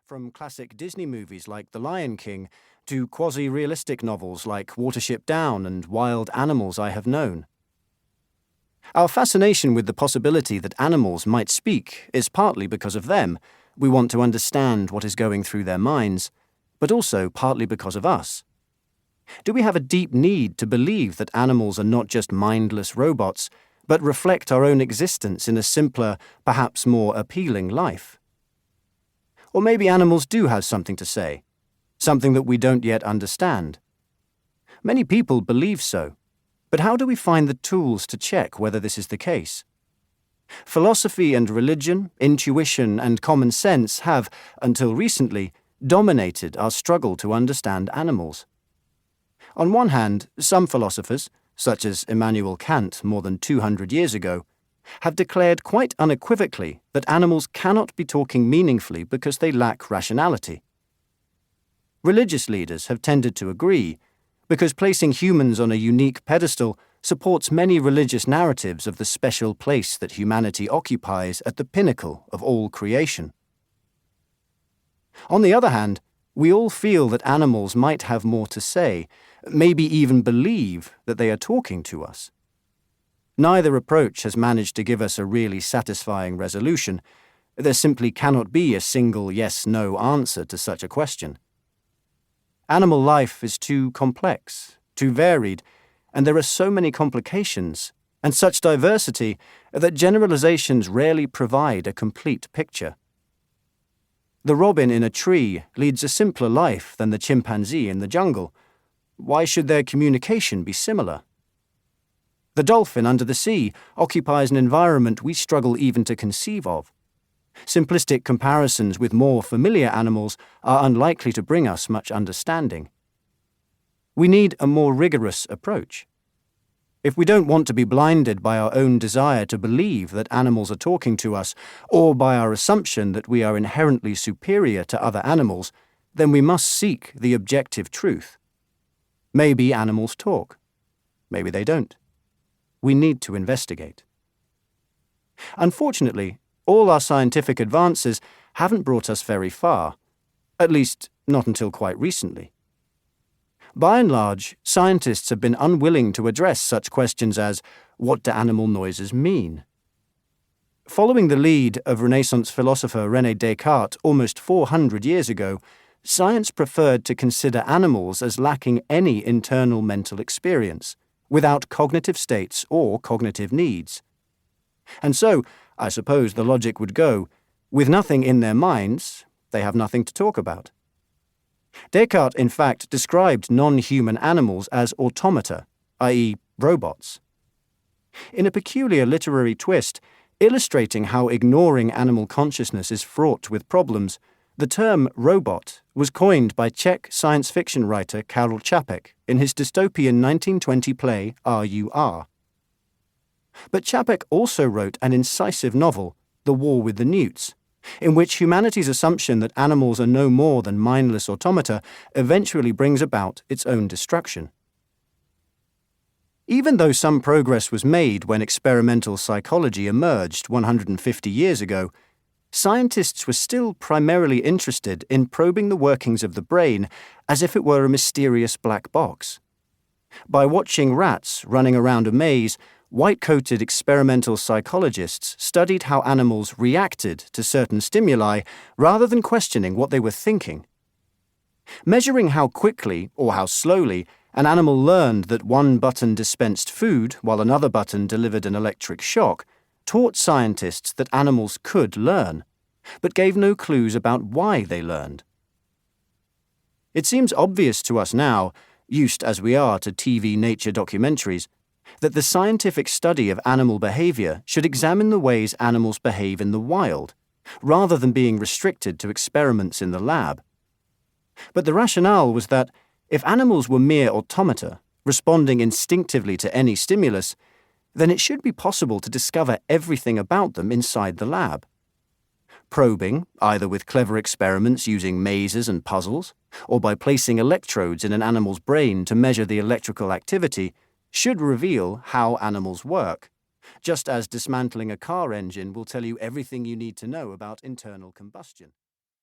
from classic Disney movies like The Lion King to quasi-realistic novels like Watership Down and Wild Animals I Have Known. Our fascination with the possibility that animals might speak is partly because of them. We want to understand what is going through their minds, but also partly because of us. Do we have a deep need to believe that animals are not just mindless robots, but reflect our own existence in a simpler, perhaps more appealing life? Or maybe animals do have something to say, something that we don't yet understand. Many people believe so, but how do we find the tools to check whether this is the case? Philosophy and religion, intuition and common sense have, until recently, dominated our struggle to understand animals. On one hand, some philosophers, such as Immanuel Kant more than 200 years ago, have declared quite unequivocally that animals cannot be talking meaningfully because they lack rationality. Religious leaders have tended to agree, because placing humans on a unique pedestal supports many religious narratives of the special place that humanity occupies at the pinnacle of all creation. On the other hand, we all feel that animals might have more to say, maybe even believe that they are talking to us. Neither approach has managed to give us a really satisfying resolution. There simply cannot be a single yes-no answer to such a question. Animal life is too complex, too varied, and there are so many complications and such diversity that generalizations rarely provide a complete picture. The robin in a tree leads a simpler life than the chimpanzee in the jungle. Why should their communication be similar? The dolphin under the sea occupies an environment we struggle even to conceive of. Simplistic comparisons with more familiar animals are unlikely to bring us much understanding. We need a more rigorous approach. If we don't want to be blinded by our own desire to believe that animals are talking to us, or by our assumption that we are inherently superior to other animals, then we must seek the objective truth. Maybe animals talk. Maybe they don't. We need to investigate. Unfortunately, all our scientific advances haven't brought us very far, at least not until quite recently. By and large, scientists have been unwilling to address such questions as, what do animal noises mean? Following the lead of Renaissance philosopher René Descartes almost 400 years ago, science preferred to consider animals as lacking any internal mental experience, without cognitive states or cognitive needs. And so, I suppose the logic would go, with nothing in their minds, they have nothing to talk about. Descartes, in fact, described non-human animals as automata, i.e., robots. In a peculiar literary twist, illustrating how ignoring animal consciousness is fraught with problems, the term robot was coined by Czech science fiction writer Karel Čapek in his dystopian 1920 play R.U.R. But Čapek also wrote an incisive novel, The War with the Newts, in which humanity's assumption that animals are no more than mindless automata eventually brings about its own destruction. Even though some progress was made when experimental psychology emerged 150 years ago, scientists were still primarily interested in probing the workings of the brain as if it were a mysterious black box. By watching rats running around a maze, white-coated experimental psychologists studied how animals reacted to certain stimuli rather than questioning what they were thinking. Measuring how quickly, or how slowly, an animal learned that one button dispensed food while another button delivered an electric shock taught scientists that animals could learn, but gave no clues about why they learned. It seems obvious to us now, used as we are to TV nature documentaries, that the scientific study of animal behavior should examine the ways animals behave in the wild, rather than being restricted to experiments in the lab. But the rationale was that, if animals were mere automata, responding instinctively to any stimulus, then it should be possible to discover everything about them inside the lab. Probing, either with clever experiments using mazes and puzzles, or by placing electrodes in an animal's brain to measure the electrical activity, should reveal how animals work, just as dismantling a car engine will tell you everything you need to know about internal combustion.